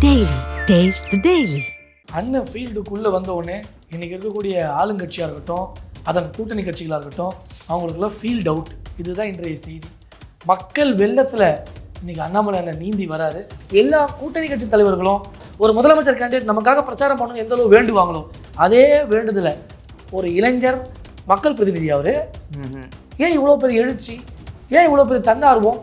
Daily. Taste the Daily. அண்ணன் ஃபீல்டுக்குள்ளே வந்த உடனே இன்றைக்கி இருக்கக்கூடிய ஆளுங்கட்சியாக இருக்கட்டும், அதன் கூட்டணி கட்சிகளாக இருக்கட்டும், அவங்களுக்குலாம் ஃபீல்ட் அவுட். இதுதான் இன்றைய செய்தி. மக்கள் வெள்ளத்தில் இன்றைக்கி அண்ணாமலை அண்ணன் நீந்தி வராரு. எல்லா கூட்டணி கட்சி தலைவர்களும் ஒரு முதலமைச்சர் கேண்டிடேட் நமக்காக பிரச்சாரம் பண்ணணும் எந்த அளவு வேண்டுவாங்களோ அதே வேண்டுதலை ஒரு இளைஞர் மக்கள் பிரதிநிதி அவர் ஏன் இவ்வளோ பெரிய எழுச்சி, ஏன் இவ்வளோ பெரிய தன்னார்வம்?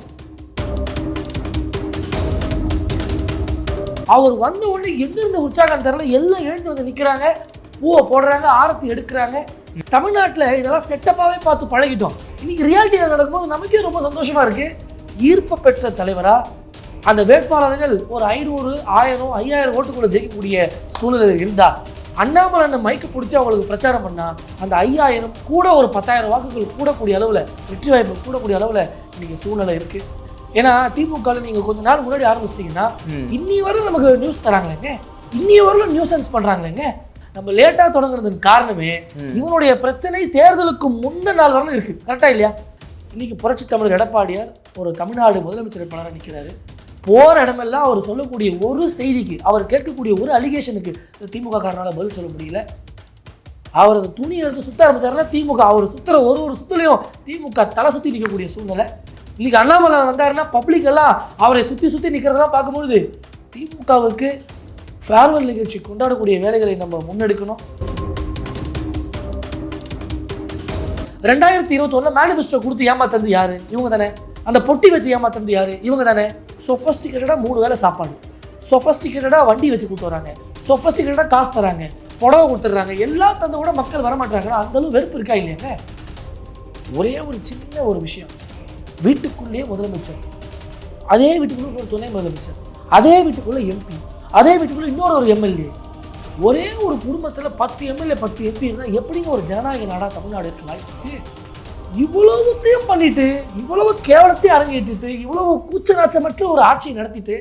அவர் வந்த உடனே எங்கிருந்த உற்சாகம் தெரியல, எல்லாம் எழுந்து வந்து நிற்கிறாங்க, பூவை போடுறாங்க, ஆரத்தி எடுக்கிறாங்க. தமிழ்நாட்டில் இதெல்லாம் செட்டப்பாகவே பார்த்து பழகிட்டோம். இன்னைக்கு ரியாலிட்டியில் நடக்கும்போது நமக்கே ரொம்ப சந்தோஷமா இருக்கு. ஈர்ப்பு பெற்ற தலைவரா அந்த வேட்பாளர்கள் ஒரு 500, 1000, 5000 ஓட்டுக்குள்ள ஜெயிக்கக்கூடிய சூழ்நிலை இருந்தா அண்ணாமலை அண்ணன் மைக்கு பிடிச்சி அவங்களுக்கு பிரச்சாரம் பண்ணா அந்த 5000 கூட ஒரு 10,000 வாக்குகள் கூடக்கூடிய அளவில், வெற்றி வாய்ப்பு கூடக்கூடிய அளவில் இன்னைக்கு சூழ்நிலை இருக்கு. ஏன்னா திமுக நீங்கள் கொஞ்ச நாள் முன்னாடி ஆரம்பிச்சிட்டிங்கன்னா இன்னி வரலும் நமக்கு நியூஸ் தராங்களேங்க, இன்னி வரலும் நியூசன்ஸ் பண்ணுறாங்களேங்க. நம்ம லேட்டாக தொடங்குறதுக்கு காரணமே இவனுடைய பிரச்சனை தேர்தலுக்கு முந்தின நாள் வரலும் இருக்குது. கரெக்டாக இல்லையா? இன்னைக்கு புரட்சி தமிழர் எடப்பாடியார் ஒரு தமிழ்நாடு முதலமைச்சர் வேட்பாளராக நிற்கிறாரு. போகிற இடமெல்லாம் அவர் சொல்லக்கூடிய ஒரு செய்திக்கு, அவர் கேட்கக்கூடிய ஒரு அலிகேஷனுக்கு திமுக காரனால் பதில் சொல்ல முடியல. அவர் அந்த துணி எடுத்து சுத்த ஆரம்பிச்சாருன்னா திமுக அவர் சுற்றுற ஒரு சுற்றுலையும் திமுக தலை சுற்றி நிற்கக்கூடிய சூழ்நிலை. இன்னைக்கு அண்ணாமலை வந்தாருன்னா பப்ளிக் எல்லாம் அவரை சுற்றி நிற்கிறதெல்லாம் பார்க்கும்பொழுது திமுகவுக்கு ஃபேர்வெல் நிகழ்ச்சி கொண்டாடக்கூடிய வேலைகளை நம்ம முன்னெடுக்கணும். 2021 மேனிஃபெஸ்டோ கொடுத்து ஏமாத்தது யாரு? இவங்க தானே. அந்த பொட்டி வச்சு ஏமாத்தது யாரு? இவங்க தானே. சொஃபஸ்டிகேட்டடாக 3 வேளை சாப்பாடு, சொஃபஸ்டிகேட்டடாக வண்டி வச்சு கொடுத்து வராங்க, சொஃபஸ்டிகேட்டடாக காசு தராங்க, புடவை கொடுத்துட்றாங்க, எல்லாம் தந்து கூட மக்கள் வரமாட்டாங்கன்னா அந்தளவு வெறுப்பு இருக்கா இல்லையாங்க? ஒரே ஒரு சின்ன ஒரு விஷயம், வீட்டுக்குள்ளேயே முதலமைச்சர், அதே வீட்டுக்குள்ளே ஒரு துணை முதலமைச்சர், அதே வீட்டுக்குள்ளே எம்பி, அதே வீட்டுக்குள்ளே இன்னொரு எம்எல்ஏ, ஒரே ஒரு குடும்பத்தில் 10 எம்எல்ஏ 10 எம்பி இருந்தால் எப்படிங்க ஒரு ஜனநாயக நாடாக தமிழ்நாடு இருக்க வாய்ப்பு? இவ்வளவுத்தையும் பண்ணிட்டு, இவ்வளவு கேவலத்தையும் அரங்கேற்றிட்டு, இவ்வளவு கூச்சநாச்சமற்ற ஒரு ஆட்சியை நடத்திட்டு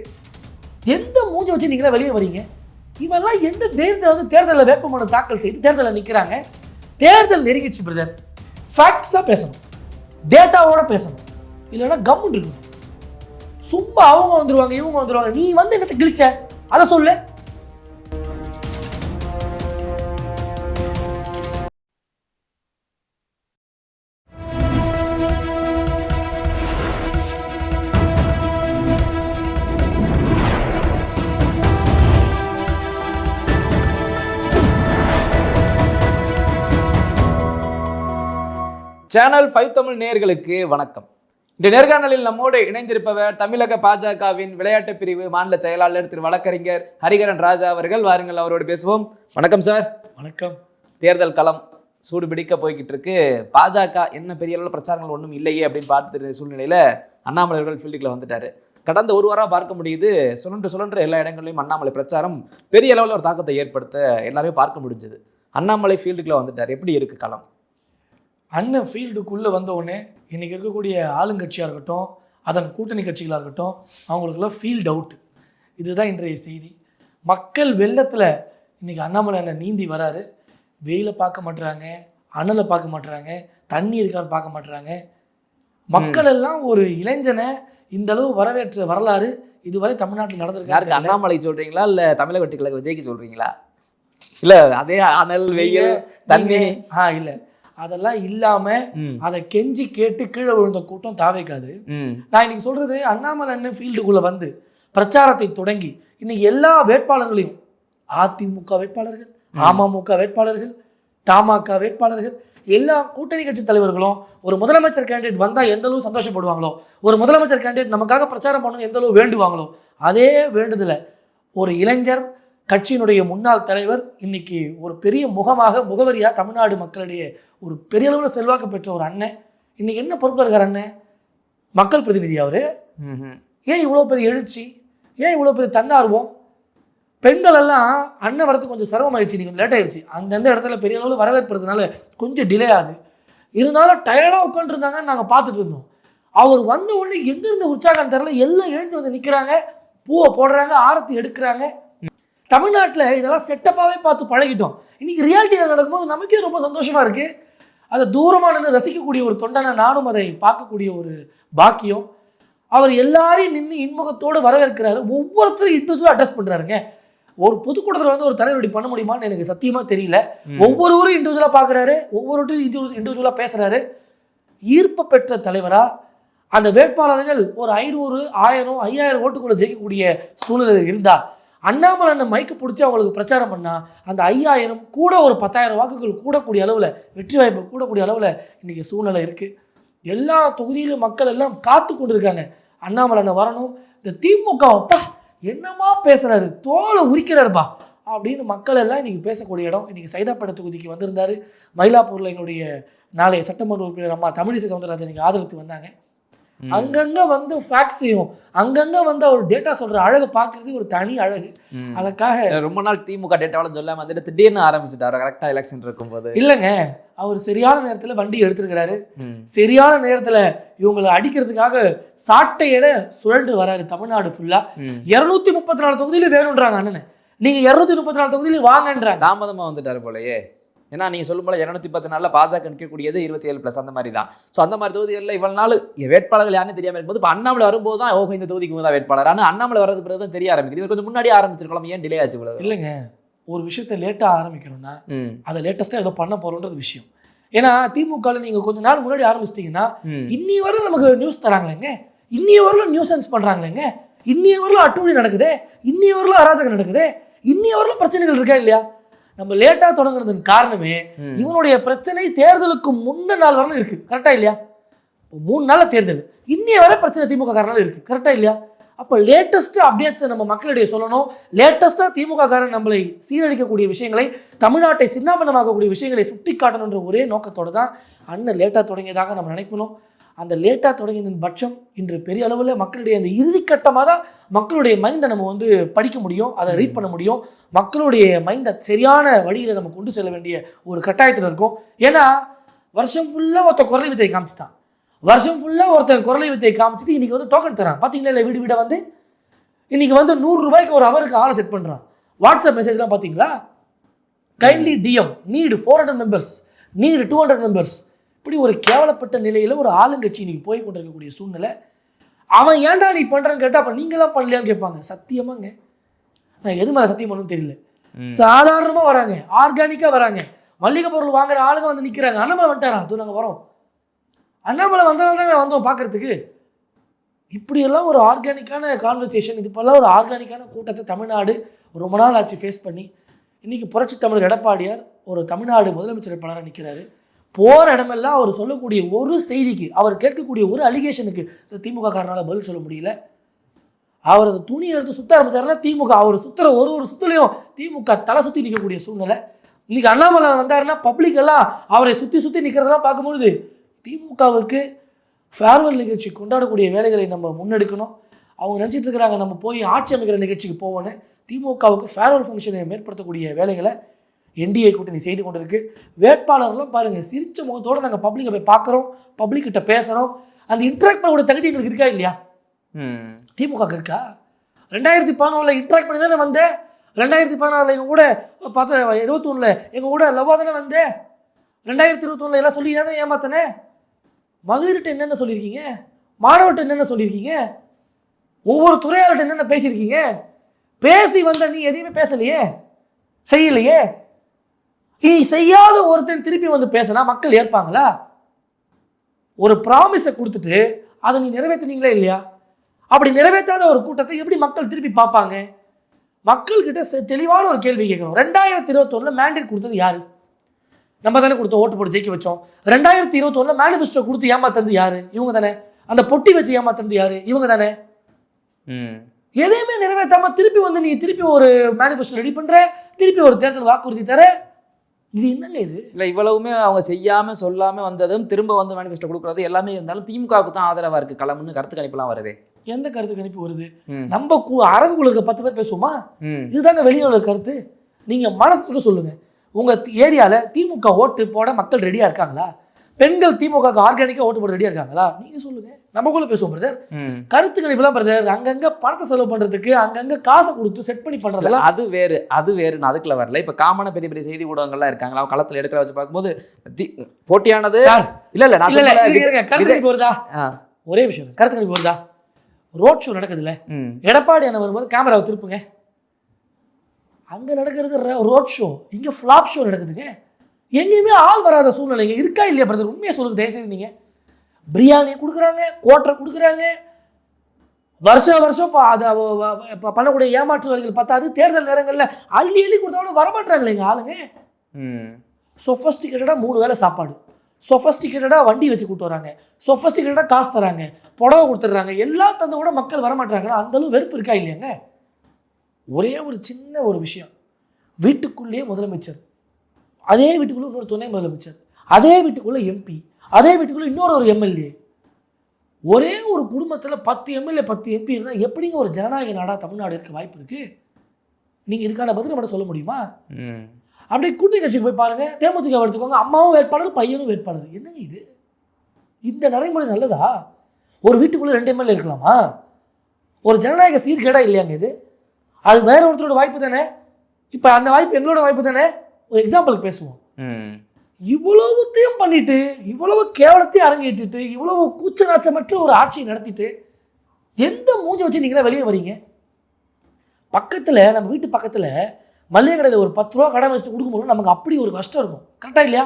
எந்த மூஞ்சி வச்சு நீங்களே வெளியே வரீங்க? இவெல்லாம் எந்த தேர்தலில் வேட்புமனு தாக்கல் செய்து தேர்தலில் நிற்கிறாங்க? தேர்தல் நெருங்கிச்சு பிரதர். ஃபேக்ட்ஸாக பேசணும், டேட்டாவோட பேசணும், இல்லைன்னா கம்முன்னு இருக்கணும். சும்மா அவங்க வந்துருவாங்க, இவங்க வந்துருவாங்க, நீ வந்து என்னத்தை கிழிச்ச அதை சொல்லு. சேனல் 5 தமிழ் நேயர்களுக்கு வணக்கம். இந்த நேர்காணலில் நம்மோடு இணைந்திருப்பவர் தமிழக பாஜகவின் விளையாட்டு பிரிவு மாநில செயலாளர் திரு வழக்கறிஞர் ஹரிகரன் ராஜா அவர்கள். வாருங்கள், அவரோடு பேசுவோம். வணக்கம் சார். வணக்கம். தேர்தல் களம் சூடு பிடிக்க போய்கிட்டு இருக்கு. பாஜக என்ன பெரிய அளவில் பிரச்சாரங்கள் ஒன்றும் இல்லையே அப்படின்னு பார்த்துட்டு சூழ்நிலையில் அண்ணாமலை அவர்கள் ஃபீல்டுக்குள்ள வந்துட்டாரு. கடந்த ஒரு வாரம் பார்க்க முடியுது, சுழன்று எல்லா இடங்களையும் அண்ணாமலை பிரச்சாரம் பெரிய அளவில் ஒரு தாக்கத்தை ஏற்படுத்த எல்லாரையும் பார்க்க முடிஞ்சது. அண்ணாமலை ஃபீல்டுக்குள்ள வந்துட்டார். எப்படி இருக்கு களம்? அண்ணன் ஃபீல்டுக்குள்ளே வந்த உடனே இன்றைக்கி இருக்கக்கூடிய ஆளுங்கட்சியாக இருக்கட்டும், அதன் கூட்டணி கட்சிகளாக இருக்கட்டும், அவங்களுக்குலாம் ஃபீல்ட் அவுட். இதுதான் இன்றைய செய்தி. மக்கள் வெள்ளத்தில் இன்றைக்கி அண்ணாமலை அண்ணன் நீந்தி வராரு. வெயிலை பார்க்க மாட்டுறாங்க, அனலை பார்க்க மாட்டுறாங்க, தண்ணி இருக்கான்னு பார்க்க மாட்டுறாங்க. மக்கள் எல்லாம் ஒரு இளைஞனை இந்த அளவு வரவேற்ற வரலாறு இதுவரை தமிழ்நாட்டில் நடந்திருக்கு. அண்ணாமலை சொல்கிறீங்களா இல்லை தமிழக வெற்றி கழக விஜய்க்கு சொல்கிறீங்களா? இல்லை அதே அனல் வெயில் தண்ணி இல்லை அதெல்லாம் இல்லாம அதை கெஞ்சி கேட்டு கீழே விழுந்த கூட்டம் தாவைக்காது. நான் இன்னைக்கு சொல்றது, அண்ணாமலை அண்ணன் ஃபீல்டுக்குள்ள வந்து பிரச்சாரத்தை தொடங்கி இன்னைக்கு எல்லா வேட்பாளர்களையும், அதிமுக வேட்பாளர்கள், அமமுக வேட்பாளர்கள், தமாக வேட்பாளர்கள், எல்லா கூட்டணி கட்சி தலைவர்களும் ஒரு முதலமைச்சர் கேண்டிடேட் வந்தா எந்த அளவு சந்தோஷப்படுவாங்களோ, ஒரு முதலமைச்சர் கேண்டிடேட் நமக்காக பிரச்சாரம் பண்ணணும் எந்த அளவு வேண்டுவாங்களோ அதே வேண்டுதலை ஒரு இளைஞர் கட்சியினுடைய முன்னாள் தலைவர் இன்னைக்கு ஒரு பெரிய முகவரியா தமிழ்நாடு மக்களிடையே ஒரு பெரிய அளவில் செல்வாக்கு பெற்ற ஒரு அண்ணன் இன்னைக்கு என்ன பொறுப்பில் இருக்கார்? அண்ணன் மக்கள் பிரதிநிதி. அவரு ஏன் இவ்வளோ பெரிய எழுச்சி, ஏன் இவ்வளோ பெரிய தன்னார்வம்? பெண்கள் எல்லாம் அண்ணன் வரதுக்கு கொஞ்சம் சிரமம் ஆயிடுச்சு, இன்னைக்கு லேட் ஆயிடுச்சு. அந்தந்த இடத்துல பெரிய அளவில் வரவேற்படுறதுனால கொஞ்சம் டிலே ஆகுது. இருந்தாலும் டயர்டாக உட்காந்துருந்தாங்கன்னு நாங்கள் பார்த்துட்டு இருந்தோம். அவர் வந்த உடனே எங்கிருந்த உற்சாகம் தெரியல, எல்லாம் எழுந்து வந்து நிற்கிறாங்க, பூவை போடுறாங்க, ஆரத்தி எடுக்கிறாங்க. தமிழ்நாட்டில் இதெல்லாம் செட்டப்பாகவே பார்த்து பழகிட்டோம். இன்னைக்கு ரியாலிட்டியில் நடக்கும்போது நமக்கே ரொம்ப சந்தோஷமா இருக்கு. அதை தூரமாக நின்று ரசிக்கக்கூடிய ஒரு தொண்டனை நானும் அதை பார்க்கக்கூடிய ஒரு பாக்கியம். அவர் எல்லாரையும் நின்று இன்முகத்தோடு வரவேற்கிறாரு. ஒவ்வொருத்தரும் இண்டிவிஜுவலாக அட்ரஸ் பண்ணுறாருங்க. ஒரு பொதுக்கூட்டத்தில் வந்து ஒரு தலைவர் இப்படி பண்ண முடியுமான்னு எனக்கு சத்தியமாக தெரியல. ஒவ்வொருவரும் இண்டிவிஜுவலாக பார்க்குறாரு, ஒவ்வொருத்தரும் இண்டிவிஜுவலாக பேசுகிறாரு. ஈர்ப்பு பெற்ற தலைவராக அந்த வேட்பாளர்கள் ஒரு 500, 1000, 5000 ஓட்டுக்குள்ள ஜெயிக்கக்கூடிய சூழ்நிலை இருந்தா, அண்ணாமலை அண்ணன் மைக்கு பிடிச்சி அவங்களுக்கு பிரச்சாரம் பண்ணால் அந்த 5000 கூட ஒரு 10,000 வாக்குகள் கூடக்கூடிய அளவில், வெற்றி வாய்ப்பு கூடக்கூடிய அளவில் இன்றைக்கி சூழ்நிலை இருக்குது. எல்லா தொகுதியிலும் மக்கள் எல்லாம் காத்து கொண்டு இருக்காங்க. அண்ணாமலை அண்ணன் வரணும். இந்த திமுக அப்பா என்னமா பேசுகிறாரு, தோலை உரிக்கிறாருப்பா அப்படின்னு மக்கள் எல்லாம் இன்றைக்கி பேசக்கூடிய இடம். இன்றைக்கி சைதாப்பேட்டை தொகுதிக்கு வந்திருந்தார். மயிலாப்பூரில் எங்களுடைய நாளைய சட்டமன்ற உறுப்பினர் அம்மா தமிழிசை சவுந்தரராஜன் இன்றைக்கி ஆதரித்து வந்தாங்க. அங்கங்கே வந்து ஃபேக்ட்ஸையும் அங்கங்கே வந்து அவர் டேட்டா சொல்கிற அழகை பார்க்குறது ஒரு தனி அழகு. அதுக்காக ரொம்ப நாள் திமுக டேட்டாவில் சொல்லாம வந்துட்டு திடீர்னு ஆரம்பிச்சுட்டாரு கரெக்டாக எலெக்ஷன் இருக்கும்போது. இல்லைங்க, அவர் சரியான நேரத்தில் வண்டி எடுத்துருக்கிறாரு. சரியான நேரத்தில் இவங்களை அடிக்கிறதுக்காக சாட்டையிட சுழன்று வராரு தமிழ்நாடு ஃபுல்லாக. 234 தொகுதியிலும் வேணுன்றாங்க அண்ணனை. நீங்கள் 234 தொகுதியிலும் வாங்கன்றாங்க. தாமதமாக வந்துட்டாரு போலயே. ஏன்னா நீங்கள் சொல்லும் போல 214 பாஜக நிற்கக்கூடியது 27+ அந்த மாதிரி தான். ஸோ அந்த மாதிரி தொகுதிகளில் இவ்வளவு நாள் வேட்பாளர்கள் யாருன்னு தெரியாமல் இருக்கும்போது இப்போ அண்ணாமலை வரும்போது தான் ஓஹோ இந்த தொகுதிக்கு தான் வேட்பாளர். ஆனால் அண்ணாமலை வரது பிறகு தான் தெரிய ஆரம்பிக்குது. இது கொஞ்சம் முன்னாடியே ஆரம்பிச்சிருக்கலாம், ஏன் டிலே ஆச்சு இவ்வளவு? இல்லைங்க, ஒரு விஷயத்தை லேட்டாக ஆரம்பிக்கிறோம்னா அதை லேட்டஸ்ட்டாக ஏதோ பண்ண போகிறோன்றது விஷயம். ஏன்னா திமுகவில் நீங்கள் கொஞ்ச நாள் முன்னாடி ஆரம்பிச்சிட்டிங்கன்னா இன்னி வரலும் நமக்கு நியூஸ் தராங்களேங்க, இன்னி வரலும் நியூஸ் சென்ஸ் பண்ணுறாங்களேங்க, இன்னி வரலும் அட்டூழி நடக்குது, இன்னி வரலும் அராஜகம் நடக்குது, இன்னி வரலும் பிரச்சனைகள் இருக்கா இல்லையா? நம்ம லேட்டாக தொடங்குறதுக்கு காரணமே இவனுடைய பிரச்சனை தேர்தலுக்கு முன்ன நாள் வரலும் இருக்கு. கரெக்டா இல்லையா? 3 நாள் தேர்தல், இன்னைய வரை பிரச்சனை திமுக காரனால இருக்கு. கரெக்டா இல்லையா? அப்போ லேட்டஸ்ட் அப்டேட்ஸை நம்ம மக்களிடையே சொல்லணும். லேட்டஸ்ட்டாக திமுக காரன் நம்மளை சீரழிக்கக்கூடிய விஷயங்களை, தமிழ்நாட்டை சின்னாபனமாக்கக்கூடிய விஷயங்களை சுட்டி காட்டணுன்ற ஒரே நோக்கத்தோடு தான் அண்ணன் லேட்டாக தொடங்கியதாக நம்ம நினைக்கணும். அந்த லேட்டாக தொடங்கியதன் பட்சம் இன்று பெரிய அளவில் மக்களுடைய அந்த இறுதிக்கட்டமாக தான் மக்களுடைய மைண்டை நம்ம வந்து படிக்க முடியும், அதை ரீட் பண்ண முடியும். மக்களுடைய மைண்டை சரியான வழியில் நம்ம கொண்டு செல்ல வேண்டிய ஒரு கட்டாயத்தில் இருக்கும். ஏன்னா வருஷம் ஃபுல்லாக ஒருத்தர் குரலை வித்தை காமிச்சிட்டான், வருஷம் ஃபுல்லாக ஒருத்தர் குரலை வித்தை காமிச்சிட்டு இன்றைக்கி வந்து டோக்கன் தரான். பார்த்தீங்களா இல்லை? வீடு வீடாக வந்து இன்றைக்கி வந்து 100 ரூபாய்க்கு ஒரு அவருக்கு ஆளை செட் பண்ணுறான். வாட்ஸ்அப் மெசேஜ்லாம் பார்த்தீங்களா? Kindly DM, need 400 members, need 200 members. இப்படி ஒரு கேவலப்பட்ட நிலையில் ஒரு ஆளுங்கட்சி இன்னைக்கு போய் கொண்டிருக்கக்கூடிய சூழ்நிலை. அவன் ஏன்டா நீ பண்ணுறன்னு கேட்டால் அப்போ நீங்களாம் பண்ணலையான்னு கேட்பாங்க. சத்தியமாங்க, நான் எது மேலே சத்தியம் பண்ணணும்னு தெரியல. சாதாரணமாக வராங்க, ஆர்கானிக்காக வராங்க, மல்லிகை பொருள் வாங்குற ஆளுங்க வந்து நிற்கிறாங்க. அண்ணாமலை வந்துட்டாரா? அது நாங்கள் வரோம், அண்ணாமலை வந்ததால் தாங்க வந்தோம் பார்க்கறதுக்கு. இப்படியெல்லாம் ஒரு ஆர்கானிக்கான கான்வர்சேஷன், இது போல ஒரு ஆர்கானிக்கான கூட்டத்தை தமிழ்நாடு ரொம்ப நாள் ஆச்சு ஃபேஸ் பண்ணி. இன்றைக்கி புரட்சி தமிழர் எடப்பாடியார் ஒரு தமிழ்நாடு முதலமைச்சர் வேட்பாளராக நிற்கிறாரு. போகிற இடமெல்லாம் அவர் சொல்லக்கூடிய ஒரு செய்திக்கு, அவர் கேட்கக்கூடிய ஒரு அலிகேஷனுக்கு திமுக காரனால் பதில் சொல்ல முடியல. அவர் அந்த துணியை எடுத்து சுத்த ஆரம்பிச்சாருன்னா திமுக அவர் சுற்றுற ஒரு சுற்றுலையும் திமுக தலை சுற்றி நிற்கக்கூடிய சூழ்நிலை. இன்றைக்கி அண்ணாமலை வந்தாருன்னா பப்ளிக் எல்லாம் அவரை சுற்றி நிற்கிறதெல்லாம் பார்க்கும்பொழுது திமுகவுக்கு ஃபேர்வெல் நிகழ்ச்சி கொண்டாடக்கூடிய வேலைகளை நம்ம முன்னெடுக்கணும். அவங்க நினச்சிட்டு இருக்கிறாங்க நம்ம போய் ஆட்சி அமைக்கிற நிகழ்ச்சிக்கு போவோன்னு. திமுகவுக்கு ஃபேர்வெல் ஃபங்க்ஷனை மேற்படுத்தக்கூடிய வேலைகளை என்டிஏ கூட்டணி செய்து கொண்டு இருக்கு. வேட்பாளர்களும் பாருங்கள் சிரிச்ச முகத்தோடு நாங்கள் பப்ளிக்கை போய் பார்க்குறோம், பப்ளிக்கிட்ட பேசுகிறோம். அந்த இன்ட்ராக்ட் பண்ணக்கூடிய தகுதி எங்களுக்கு இருக்கா இல்லையா? திமுக இருக்கா? 2014 இன்ட்ராக்ட் பண்ணி தானே வந்தேன். 2014 எங்கள் கூட 21 எங்கள் கூட லவ்வா தானே வந்தேன். 2021 எல்லாம் சொல்லி தானே ஏமாத்தானே. மகளிர்கிட்ட என்னென்ன சொல்லியிருக்கீங்க, மாணவர்கிட்ட என்னென்ன சொல்லியிருக்கீங்க, ஒவ்வொரு துறையாளர்கிட்ட என்னென்ன பேசியிருக்கீங்க. பேசி வந்த நீ எதையுமே பேசலையே, செய்யலையே. நீ செய்யாத ஒருத்தன் திருப்பி வந்து பேசினா மக்கள் ஏற்பாங்களா? ஒரு ப்ராமிஸை கொடுத்துட்டு அதை நீ நிறைவேற்றினீங்களே இல்லையா? அப்படி நிறைவேற்றாத ஒரு கூட்டத்தை எப்படி மக்கள் திருப்பி பார்ப்பாங்க? மக்கள்கிட்ட தெளிவான ஒரு கேள்வி கேட்கணும். 2021 மேண்டேட் கொடுத்தது யாரு? நம்ம தானே கொடுத்தோம், ஓட்டு போட்டு ஜெயிக்க வச்சோம். 2021 மேனிஃபெஸ்டோ கொடுத்து ஏமாத்தது யாரு? இவங்க தானே. அந்த பொட்டி வச்சு ஏமாத்தது யாரு? இவங்க தானே. எதையுமே நிறைவேற்றாம திருப்பி வந்து நீ திருப்பி ஒரு மேனிஃபெஸ்டோ ரெடி பண்ற, திருப்பி ஒரு தேர்தல் வாக்குறுதி தர. இது என்னங்க இது? இல்லை இவ்வளவுமே அவங்க செய்யாமல் சொல்லாமல் வந்ததும் திரும்ப வந்து மேனிஃபெஸ்டோ கொடுக்குறது எல்லாமே இருந்தாலும் திமுகவுக்கு தான் ஆதரவாக இருக்குது களம்னு கருத்து கணிப்புலாம் வருது. எந்த கருத்து கணிப்பு வருது? நம்ம அரங்குக்குள்ள இருக்க 10 பேர் பேசுவோமா? இதுதாங்க வெளியே உள்ள கருத்து. நீங்கள் மனசுக்கு சொல்லுங்கள், உங்கள் ஏரியாவில் திமுக ஓட்டு போட மக்கள் ரெடியாக இருக்காங்களா? பெண்கள் திமுக ஆர்கானிக்காக ஓட்டு போட ரெடியாக இருக்காங்களா? நீங்கள் சொல்லுங்கள், நமக்குள்ளே பேசுவோம் பிரதர். கருத்து கணிப்புலாம் பிரதர் அங்கங்கே பணத்தை செலவு பண்ணுறதுக்கு அங்கங்கே காசை கொடுத்து செட் பண்ணி பண்ணுறதுல அது வேறு, அது வேறு. நான் அதுக்குள்ள வரல. இப்போ காமனாக பெரிய பெரிய செய்தி ஊடகங்கள்லாம் இருக்காங்களா, அவங்க களத்தில் எடுக்கிற வச்சு பார்க்கும்போது போட்டியானது இல்லை இல்லை நான் கருத்து கணிப்பு வருதா? ஒரே விஷயம், கருத்து கணிப்பு வருதா? ரோட் ஷோ நடக்குதுல்ல, எடப்பாடி அண்ணன் வரும்போது கேமராவை திருப்புங்க. அங்க நடக்கிறது ரோட் ஷோ, இங்க ஃபிளாப் ஷோ நடக்குதுங்க. எங்கேயுமே ஆள் வராத சூழ்நிலைங்க இருக்கா இல்லையா பிரதர்? உண்மையை சொல்லுங்க தயவுசெய்து. நீங்க பிரியாணி கொடுக்குறாங்க, கோட்டரை கொடுக்குறாங்க, வருஷம் பண்ணக்கூடிய ஏமாற்று வேலைகள் பத்தாது, தேர்தல் நேரங்களில் அள்ளி கொடுத்தோட வரமாட்டாங்களே எங்கள் ஆளுங்க. சொஃபஸ்டிகேட்டடாக 3 வேளை சாப்பாடு, சொஃபஸ்டிகேட்டடாக வண்டி வச்சு கூப்பிட்டு வராங்க, சொஃபஸ்டிகேட்டடாக காசு தராங்க, புடவை கொடுத்துட்றாங்க, எல்லாம் தந்து கூட மக்கள் வரமாட்டாங்கன்னா அந்தளவு வெறுப்பு இருக்கா இல்லையாங்க? ஒரே ஒரு சின்ன ஒரு விஷயம், வீட்டுக்குள்ளேயே முதலமைச்சர், அதே வீட்டுக்குள்ளே இன்னொரு துணை முதலமைச்சர், அதே வீட்டுக்குள்ளே எம்பி, அதே வீட்டுக்குள்ளே இன்னொரு எம்எல்ஏ, ஒரே ஒரு குடும்பத்தில் 10 எம்எல்ஏ 10 எம்பி இருந்தால் எப்படிங்க ஒரு ஜனநாயக நாடாக தமிழ்நாடு இருக்க வாய்ப்பு இருக்குது? நீங்கள் இதுக்கான பதில் மட்டும் சொல்ல முடியுமா? அப்படியே கூட்டணி கட்சிக்கு போய் பாருங்க, தேமுதிக எடுத்துக்கோங்க, அம்மாவும் வேட்பாளர், பையனும் வேட்பாளர். என்னங்க இது? இந்த நடைமுறை நல்லதா? ஒரு வீட்டுக்குள்ளே 2 எம்எல்ஏ இருக்கலாமா? ஒரு ஜனநாயக சீர்கேடா இல்லையாங்க இது? அது வேற ஒருத்தரோட வாய்ப்பு தானே. இப்போ அந்த வாய்ப்பு எங்களோட வாய்ப்பு தானே. ஒரு எக்ஸாம்பிளுக்கு பேசுவோம். இவ்வளவுத்தையும் பண்ணிட்டு, இவ்வளவு கேவலத்தையும் அரங்கேற்றிட்டு, இவ்வளவு கூச்ச நாச்சமற்ற ஒரு ஆட்சியை நடத்திட்டு எந்த மூஞ்சி வச்சு நீங்களே வெளியே வரீங்க? பக்கத்தில், நம்ம வீட்டு பக்கத்தில் மல்லிகை கடையில் ஒரு 10 ரூபா கடை வச்சுட்டு கொடுக்கும்போது நமக்கு அப்படி ஒரு கஷ்டம் இருக்கும். கரெக்டாக இல்லையா?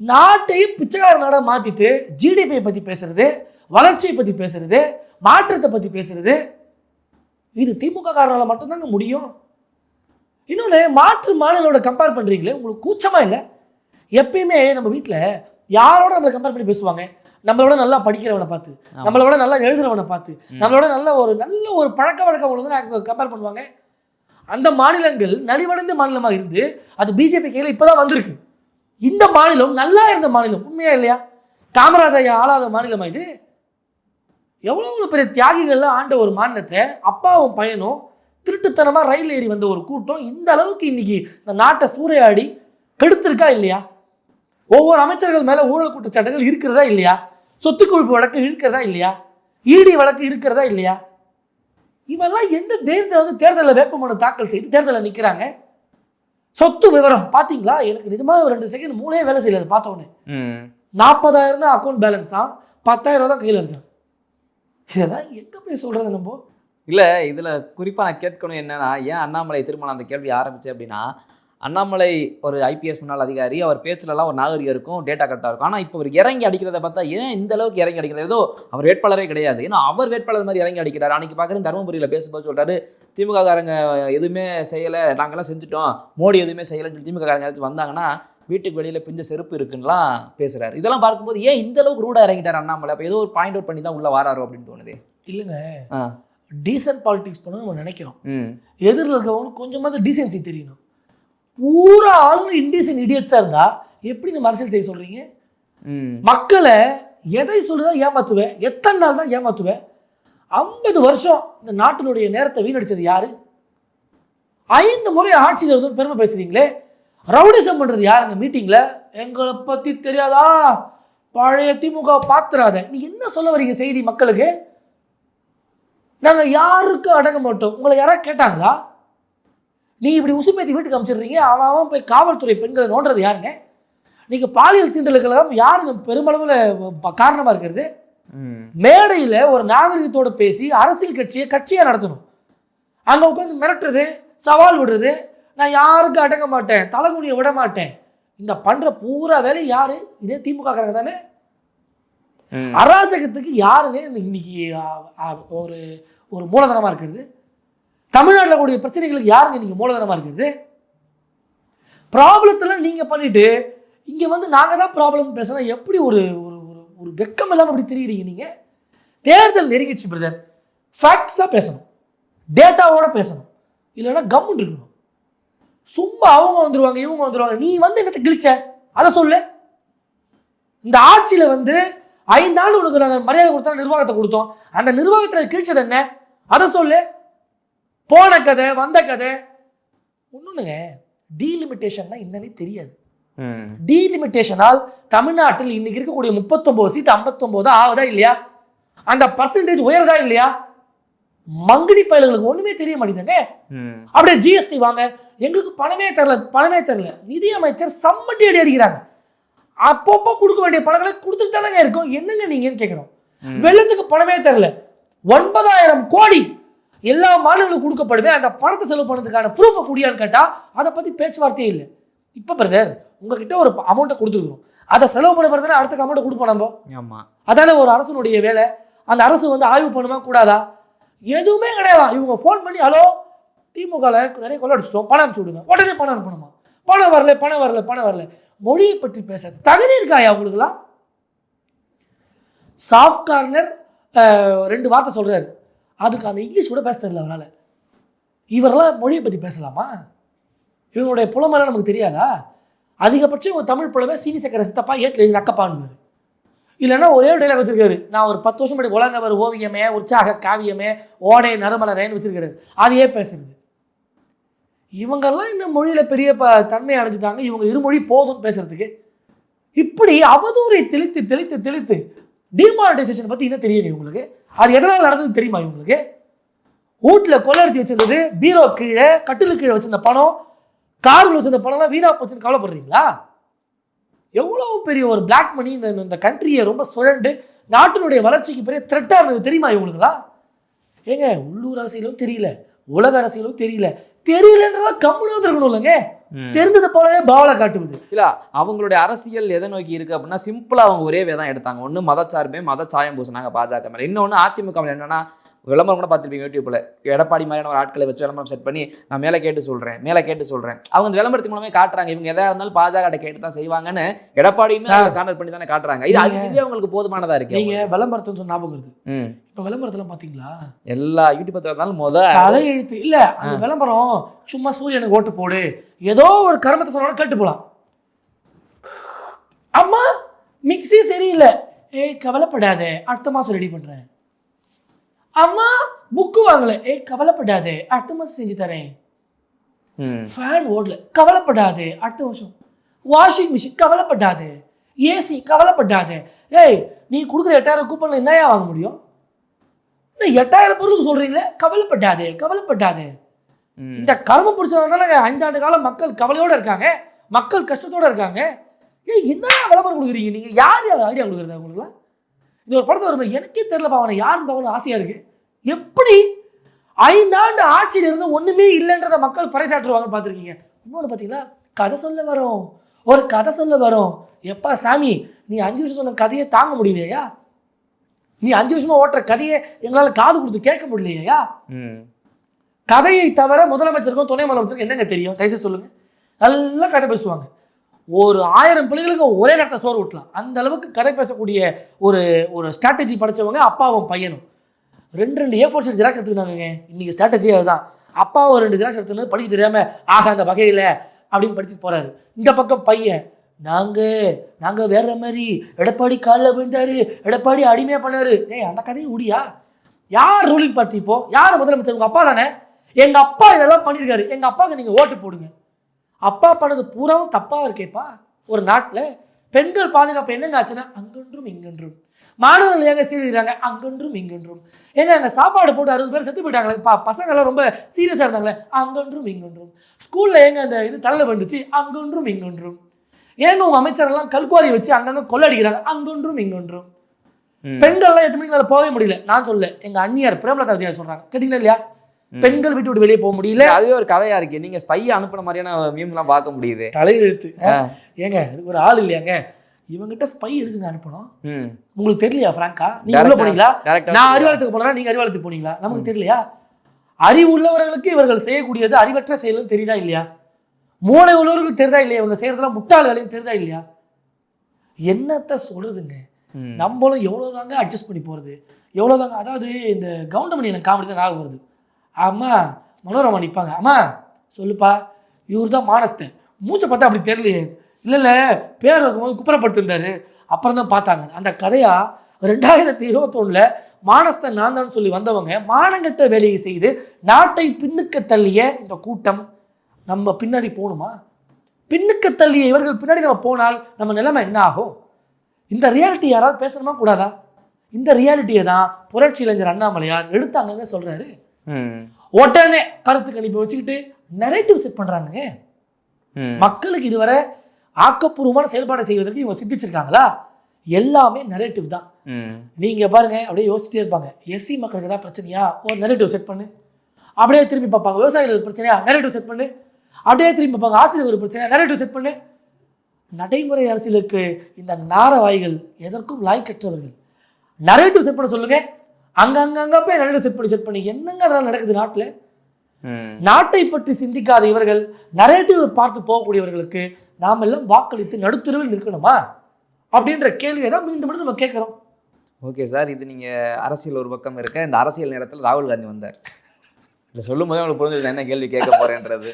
நாட்டையும் பிச்சைக்கார நாடாக மாற்றிட்டு ஜிடிபியை பற்றி பேசுறது, வளர்ச்சியை பற்றி பேசுறது, மாற்றத்தை பற்றி பேசுறது, இது திமுக காரனால மட்டும்தாங்க முடியும். இன்னொன்று, மாற்று மாநிலங்களோட கம்பேர் பண்ணுறீங்களே, உங்களுக்கு கூச்சமாக இல்லை? எப்பயுமே நம்ம வீட்டில் யாரோட நம்மளை கம்பேர் பண்ணி பேசுவாங்க? நம்மளோட நல்லா படிக்கிறவனை பார்த்து, நம்மளோட நல்லா எழுதுறவனை பார்த்து, நம்மளோட நல்ல ஒரு பழக்க வழக்கம் உள்ளது கம்பேர் பண்ணுவாங்க. அந்த மாநிலங்கள் நலிவடைந்த மாநிலமாக இருந்து அது பிஜேபி கையில் இப்போ தான் வந்திருக்கு. இந்த மாநிலம் நல்லா இருந்த மாநிலம், உண்மையா இல்லையா? காமராஜர் ஆளாத மாநிலமா இது? எவ்வளோ பெரிய தியாகிகள்லாம் ஆண்ட ஒரு மாநிலத்தை அப்பாவும் பையனும் திருட்டுத்தனமாக ரயில் ஏறி வந்த ஒரு கூட்டம் இந்த அளவுக்கு இன்னைக்கு இந்த நாட்டை சூறையாடி கெடுத்திருக்கா இல்லையா? ஒவ்வொரு அமைச்சர்கள் மேலே ஊழல் குற்றச்சாட்டுகள் இருக்கிறதா இல்லையா? சொத்து குவிப்பு வழக்கு இருக்கிறதா இல்லையா? இடி வழக்கு இருக்கிறதா இல்லையா? இவெல்லாம் எந்த தேர்தலில் வேட்புமனு தாக்கல் செய்து தேர்தலில் நிற்கிறாங்க? சொத்து விவரம் பார்த்தீங்களா? எனக்கு நிஜமாக 2 செகண்ட் மூளையே வேலை செய்யல. பார்த்த உடனே 40,000 தான் அக்கௌண்ட் பேலன்ஸா, 10,000 தான் கையில் இருக்கு. இதெல்லாம் எங்கே போய் சொல்கிறது நம்ம? இல்லை, இதில் குறிப்பாக நான் கேட்கணும் என்னன்னா, ஏன் அண்ணாமலை திரும்ப அந்த கேள்வி ஆரம்பித்தேன் அப்படின்னா, அண்ணாமலை ஒரு ஐபிஎஸ் முன்னாள் அதிகாரி, அவர் பேச்சுலலாம் ஒரு நாகரிகம் இருக்கும், டேட்டா கரெக்டாக இருக்கும். ஆனால் இப்போ அவர் இறங்கி அடிக்கிறத பார்த்தா ஏன் இந்த அளவுக்கு இறங்கி அடிக்கிறார்? ஏதோ அவர் வேட்பாளரே கிடையாது, ஏன்னா அவர் வேட்பாளர் மாதிரி இறங்கி அடிக்கிறார். அன்றைக்கி பார்க்குறேன் தருமபுரியில் பேசும்போது சொல்கிறாரு, திமுக காரங்க எதுவுமே செய்யலை, நாங்கள்லாம் செஞ்சுட்டோம், மோடி எதுவுமே செய்யலைன்னு சொல்லி திமுக காரங்க ஏதாச்சும் வந்தாங்கன்னா வீட்டுக்கு வெளியில் பிஞ்ச செருப்பு இருக்குன்னுலாம் பேசுகிறார். இதெல்லாம் பார்க்கும்போது ஏன் இந்த அளவுக்கு ரூடாக இறங்கிட்டார் அண்ணாமலை? அப்போ ஏதோ ஒரு பாயிண்ட் அவுட் பண்ணி தான் உள்ளே வராரோ அப்படின்னு தோணுது. இல்லைங்க, டீசன்ட் பாலிடிக்ஸ் பண்ண நம்ம நினைக்கிறோம். எதிரில் இருக்கவங்க கொஞ்சமாவது டீசென்சி தெரியணும். பூரா ஆளுங்க இன்டீசன்ட் இடியட்ஸாக இருந்தா எப்படி நம்ம அரசியல் செய்ய சொல்றீங்க? மக்களை எதை சொல்லுதான் ஏமாத்துவேன்? எத்தனை நாள் தான் ஏமாத்துவேன்? 50 வருஷம் இந்த நாட்டினுடைய நேரத்தை வீணடிச்சது யாரு? 5 முறை ஆட்சியில் இருந்து பெருமை பேசுறீங்களே, ரவுடிசம் பண்றது யாருங்க மீட்டிங்ல? எங்களை பத்தி தெரியாதா? பழைய திமுக பாத்துறாத. நீ என்ன சொல்ல வரீங்க செய்தி மக்களுக்கு? நாங்கள் யாருக்கும் அடங்க மாட்டோம். உங்களை யாராவது கேட்டாங்களா? நீ இப்படி உசுப்பேத்தி வீட்டுக்கு அமைச்சிடுறீங்க, அவன் போய் காவல்துறை பெண்களை நோண்டுறது யாருங்க? நீங்கள் பாலியல் சீண்டலுக்கெல்லாம் யாருங்க பெருமளவில் காரணமாக இருக்கிறது? மேடையில் ஒரு நாகரிகத்தோடு பேசி அரசியல் கட்சியாக நடத்தணும். அங்கே உட்காந்து மிரட்டுறது, சவால் விடுறது, நான் யாருக்கும் அடங்க மாட்டேன், தலைகுனியை விட மாட்டேன், இந்த பண்ணுற பூரா வேலை யாரு? இதே திமுக காரங்க தானே. அராஜகத்துக்கு யாருங்க இன்னைக்கு ஒரு மூலதனமாக இருக்கிறது? தமிழ்நாட்டில் கூடிய பிரச்சனைகளுக்கு யாருங்க இன்னைக்கு மூலதனமாக இருக்கிறது? ப்ராப்ளத்தெல்லாம் நீங்கள் பண்ணிட்டு இங்கே வந்து நாங்கள் தான் ப்ராப்ளம் பேசுனா எப்படி ஒரு ஒரு வெக்கம் இல்லாமல் அப்படி தெரியுறீங்க நீங்கள்? தேர்தல் நெருங்கிச்சு பிரதர், ஃபேக்ட்ஸாக பேசணும், டேட்டாவோட பேசணும், இல்லைன்னா கம்முன்னு இருக்கணும். சும்மா அவங்க வந்துடுவாங்க இவங்க வந்துடுவாங்க, நீ வந்து என்னத்தை கிழிச்ச அதை சொல்லு. இந்த ஆட்சியில் வந்து 5 ஆண்டு உனக்கு நாங்கள் மரியாதை கொடுத்தா நிர்வாகத்தை கொடுத்தோம், அந்த நிர்வாகத்தில் கிழிச்சது என்ன அதை சொல்லு. போன கதை வந்த கதை ஒன்றுங்க. டீலிமிட்டேஷன்னா என்னன்னே தெரியாது. டீலிமிட்டேஷனால் தமிழ்நாட்டில் இன்னைக்கு இருக்கக்கூடிய 39 சீட் 59 ஆகுதா இல்லையா? அந்த பர்சன்டேஜ் உயர்தா இல்லையா? மங்கடி பயல்களுக்கு ஒண்ணுமே தெரிய மாட்டேங்குதுங்க. அப்படியே ஜிஎஸ்டி வாங்க, எங்களுக்கு பணமே தரல. நிதியமைச்சர் சம்மட்டி அடி அடிக்கிறாங்க. அப்பப்போ கொடுக்க வேண்டிய பணங்களை கொடுத்துட்டு தானங்க இருக்கும். என்னங்க நீங்கன்னு கேட்கிறோம். வெள்ளத்துக்கு பணமே தரல, 9,000 கோடி எல்லா மாநிலங்களுக்கும் கொடுக்கப்படுமே, அந்த பணத்தை செலவு பண்ணதுக்கான ப்ரூஃபை கூடியான்னு கேட்டால் அதை பற்றி பேச்சுவார்த்தையே இல்லை. இப்போ பிரதர் உங்ககிட்ட ஒரு அமௌண்ட்டை கொடுத்துருக்குறோம், அதை செலவு பண்ண பிறகு அடுத்த அமௌண்ட்டை கொடுப்போம் நம்ம. ஆமாம், அதான ஒரு அரசனுடைய வேலை. அந்த அரசு வந்து ஆய்வு பண்ணுமா கூடாதா? எதுவுமே கிடையாது. இவங்க ஃபோன் பண்ணி ஹலோ திமுகவில் நிறைய கொள்ள அடிச்சிட்டோம், பணம் அனுப்பிச்சு விடுங்க, உடனே பணம் அனுப்பணுமா? பணம் வரல பணம் வரல பணம் வரல. மொழியை பற்றி பேச தகுதி இருக்காயா அவங்களுக்குலாம்? சாஃப்ட் கார்னர் 2 வார்த்தை சொல்றாரு, அதுக்கு அந்த இங்கிலீஷ் கூட பேச தெரியல அவரால். இவரெல்லாம் மொழியை பற்றி பேசலாமா? இவங்களுடைய புலமெல்லாம் நமக்கு தெரியாதா? அதிகபட்சம் ஒரு தமிழ் புலமை சீனி சக்கரை சித்தப்பா ஏட்டில் எழுதி நக்கப்பான்னு. இல்லைன்னா ஒரே ஒரு டைலாக் வச்சிருக்காரு, நான் ஒரு 10 வருஷம் முன்னாடி உலகவர் ஓவியமே உற்சாக காவியமே ஓடை நறுமலரேன்னு வச்சிருக்காரு, அதையே பேசுறது. இவங்கெல்லாம் இந்த மொழியில் பெரிய தன்மை அடைஞ்சிட்டாங்க, இவங்க இருமொழி போதும்னு பேசுறதுக்கு. இப்படி அவதூறை தெளித்து தெளித்து தெளித்து டிமானிட்டைசேஷன் பற்றி என்ன தெரியுங்க இவங்களுக்கு? அது எதனால் நடந்தது தெரியுமா இவங்களுக்கு? வீட்டில் கொள்ளடிச்சு வச்சிருந்தது, பீரோ கீழே கட்டிலு கீழே வச்சிருந்த பணம், கார்கள் வச்சிருந்த பணம்லாம் வீணா போச்சுன்னு கவலைப்படுறீங்களா? எவ்வளோ பெரிய ஒரு பிளாக் மணி இந்த கண்ட்ரியை ரொம்ப சுழண்டு நாட்டினுடைய வளர்ச்சிக்கு பெரிய த்ரெட்டாக இருந்தது தெரியுமா இவங்களுக்குலாம்? ஏங்க உள்ளூர் அரசியலும் தெரியல, உலக அரசியலும் தெரியல, தெரியலன்றதா கம்முனு இருக்கணும் இல்லைங்க. தெரிந்தது போலவே பாவலை காட்டுவது இல்ல. அவங்களுடைய அரசியல் எதை நோக்கி இருக்கு அப்படின்னா சிம்பிளா அவங்க ஒரே தான் எடுத்தாங்க. ஒன்று மதச்சார்பே மத சாயம் பூசினாங்க பாஜக மேல. இன்னொன்று அதிமுக மேல என்னன்னா விளம்பரம் கூட பார்த்துருப்பீங்க யூடியூப்ல, எடப்பாடி மாதிரியான ஒரு ஆட்களை வச்சு விளம்பரம் செட் பண்ணி நான் மேலே கேட்டு சொல்றேன் அவங்க அந்த விளம்பரத்தின் மூலமே காட்டுறாங்க இவங்க எதா இருந்தாலும் பாஜக கேட்டு தான் செய்வாங்கன்னு. எடப்பாடியுமே கார்னர் பண்ணி தானே காட்டுறாங்க. இது அவங்களுக்கு போதுமானதா இருக்கு. நீங்க விளம்பரத்தை ஞாபகம் இருக்கு, இப்ப விளம்பரத்துல பாத்தீங்களா எல்லா யூடியூப் இருந்தாலும் கதை எழுத்து இல்ல. அந்த விளம்பரம் சும்மா சூரியனுக்கு ஓட்டு போடு ஏதோ ஒரு கர்மத்தை சொன்னா கேட்டு போலாம். அம்மா மிக்சி சரியில்லை, கவலைப்படாத அடுத்த மாசம் ரெடி பண்றேன். அம்மா புக்கு வாங்கல, கவலைப்படாதே அடுத்த மாசம் செஞ்சு தரேன். ஃபேன் ஓடல, கவலைப்படாதே அடுத்த வருஷம். வாஷிங் மிஷின் கவலைப்படாதே, ஏசி கவலைப்படாதே. நீ கொடுக்குற 8,000 கூப்பன்ல என்னையா வாங்க முடியும்? 8,000 பொருளுக்கு சொல்றீங்களே, கவலைப்படாதே. இந்த கர்மம் பிடிச்சவங்க 5 ஆண்டு காலம் மக்கள் கவலையோட இருக்காங்க, மக்கள் கஷ்டத்தோட இருக்காங்க. என்ன விளம்பரம் கொடுக்குறீங்க நீங்க? யார் ஐடியா கொடுக்குறது அவங்களுக்குலாம்? இந்த ஒரு படத்தை வரும்போது எனக்கே தெரியல அவனை யாருன்னு பார்க்கணும் ஆசையா இருக்கு. எப்படி 5 ஆண்டு ஆட்சியில் இருந்து ஒண்ணுமே இல்லைன்றத மக்கள் பறைசாற்றுவாங்கன்னு பார்த்துருக்கீங்க. இன்னொன்று பார்த்தீங்கன்னா கதை சொல்ல வரோம். எப்பா சாமி நீ 5 வருஷம் சொன்ன கதையை தாங்க முடியலையா? நீ 5 வருஷமா ஓட்டுற கதையை எங்களால் காது கொடுத்து கேட்க முடியலையா? கதையை தவிர முதலமைச்சருக்கும் துணை முதலமைச்சருக்கும் என்னங்க தெரியும்? தயவுசெய்து சொல்லுங்க. நல்லா கதை பேசுவாங்க. ஒரு 1000 பிள்ளைகளுக்கு ஒரே நேரத்தில் சோறு ஊட்டலாம், அந்த அளவுக்கு கதை பேசக்கூடிய ஒரு ஸ்ட்ராட்டஜி படித்தவங்க அப்பாவும் பையனும். 2 A4 ஷீட் ஜெராக்ஸ் எடுத்துக்கினாங்க. இன்னைக்கு ஸ்ட்ராட்டஜி அதுதான். அப்பா ஒரு 2 ஜெராக்ஸ் எடுத்துன்னு படிக்க தெரியாம அந்த வகையில் அப்படின்னு படிச்சுட்டு போறாரு. இந்த பக்கம் பையன் நாங்க வேற மாதிரி எடப்பாடி காலில் விழுந்தாரு, எடப்பாடி அடிமையா பண்ணாரு. அந்த கதையை உடியா? யார் ரூலிங் பார்ட்டி இப்போ? யார் முதலமைச்சர்? உங்க அப்பா தானே. எங்க அப்பா இதெல்லாம் பண்ணியிருக்காரு, எங்க அப்பாவுக்கு நீங்க ஓட்டு போடுங்க. அப்பா பண்ணது பூராவும் தப்பாக இருக்கேப்பா. ஒரு நாட்டில் பெண்கள் பாதுகாப்பு என்னங்க ஆச்சுன்னா அங்கொன்றும் இங்கொன்றும், மாணவர்கள் ஏங்க சீர்கிறாங்க அங்கொன்றும் இங்கொன்றும், ஏங்க அங்கே சாப்பாடு போட்டு 60 பேர் செத்து போயிட்டாங்களே, பசங்கள்லாம் ரொம்ப சீரியஸாக இருந்தாங்களே அங்கொன்றும் இங்கொன்றும், ஸ்கூலில் ஏங்க அந்த இது தலையில் வந்துச்சு அங்கொன்றும் இங்கொன்றும், ஏங்க உங்கள் அமைச்சரெல்லாம் கல்குவாரி வச்சு அங்கங்கே கொள்ளடிக்கிறாங்க அங்கொன்றும் இங்கொன்றும். பெண்கள்லாம் 8 மணிக்கு மேலே போகவே முடியல. நான் சொல்ல எங்கள் அந்நியார் பிரேமலதா விஜயா சொல்கிறாங்க, கேட்டீங்களா இல்லையா? பெண்கள் வீட்டு விட்டு வெளியே போக முடியல. அதுவே ஒரு கதையா இருக்கு. நீங்க ஸ்பையை அனுப்புன மாதிரியான மீம்லாம் பார்க்க முடியுது. தலையெழுத்து ஏங்க இதுக்கு ஒரு ஆள் இல்லையாங்க, இவங்கிட்ட ஸ்பை எதுக்குங்க அனுப்பணும்? உங்களுக்கு தெரியலையா? பிராங்கா நீங்க உள்ள போனீங்களா? நான் அறிவாலயத்துக்கு போனா நீங்க அறிவாலயத்துக்கு போனீங்களா? நமக்கு தெரியலையா? அறிவு உள்ளவர்களுக்கு இவர்கள் செய்யக்கூடியது அறிவற்ற செயலும் தெரியுதா இல்லையா? மூளை உள்ளவர்களுக்கு தெரியுதா இல்லையா? இவங்க செய்யறதுலாம் முட்டாள் வேலையும் தெரியுதா இல்லையா? என்னத்த சொல்றதுங்க, நம்மளும் எவ்வளவுதாங்க அட்ஜஸ்ட் பண்ணி போறது, எவ்வளவுதாங்க. அதாவது இந்த கவுண்டமணி எனக்கு காமெடி தான் ஞாபகம் வருது. அம்மா மனோரமா நிற்பாங்க, அம்மா சொல்லுப்பா இவர் தான் மானஸ்தன், மூச்சை பார்த்தா அப்படி தெரியலையே, இல்லை பேர் வைக்கும்போது குப்புறப்படுத்திருந்தாரு, அப்புறம் தான் பார்த்தாங்க. அந்த கதையா 2021 மானஸ்தன் நான் தான் சொல்லி வந்தவங்க மானங்கட்ட வேலையை செய்து நாட்டை பின்னுக்க தள்ளிய இந்த கூட்டம் நம்ம பின்னாடி போகணுமா? பின்னுக்க தள்ளிய இவர்கள் பின்னாடி நம்ம போனால் நம்ம நிலைமை என்ன ஆகும்? இந்த ரியாலிட்டி யாராவது பேசணுமா கூடாதா? இந்த ரியாலிட்டியை தான் புரட்சி இளைஞர் அண்ணாமலையார் எடுத்தாங்க சொல்றாரு. உடனே கருத்து கணிப்பு வச்சுக்கிட்டு நரேட்டிவ் செட் பண்றாங்க. மக்களுக்கு இதுவரை ஆக்கப்பூர்வமான செயல்பாடு செய்வதற்கு இவங்க சிந்திச்சிருக்காங்களா? எல்லாமே நரேட்டிவ் தான். நீங்க பாருங்க, அப்படியே யோசிச்சிட்டே இருப்பாங்க. எஸ்சி மக்களுக்கு ஏதாவது பிரச்சனையா, ஒரு நரேட்டிவ் செட் பண்ணு. அப்படியே திரும்பி பார்ப்பாங்க. விவசாயிகளுக்கு பிரச்சனையா, நரேட்டிவ் செட் பண்ணு. அப்படியே திரும்பி பார்ப்பாங்க. ஆசிரியர் ஒரு பிரச்சனையா, நரேட்டிவ் செட் பண்ணு. நடைமுறை அரசியலுக்கு இந்த நாரவாய்கள் எதற்கும் லாய்க்கற்றவர்கள். நரேட்டிவ் செட் பண்ண சொல்லுங்க. அங்க போய் நரேட்டிவ் செட் பண்ணி என்னங்க அதெல்லாம் நடக்குது நாட்டில்? நாட்டை பற்றி சிந்திக்காத இவர்கள் நரேட்டிவ் பார்த்து போகக்கூடியவர்களுக்கு நாம் எல்லாம் வாக்களித்து நடுத்தருவில் நிற்கணுமா அப்படின்ற கேள்வியை தான் மீண்டும் நம்ம கேட்குறோம். ஓகே சார், இது நீங்கள் அரசியல் ஒரு பக்கம் இருக்க, இந்த அரசியல் நேரத்தில் ராகுல் காந்தி வந்தார். இல்லை சொல்லும் போதே உங்களுக்கு புரிஞ்சுது என்ன கேள்வி கேட்க போகிறேன்றது.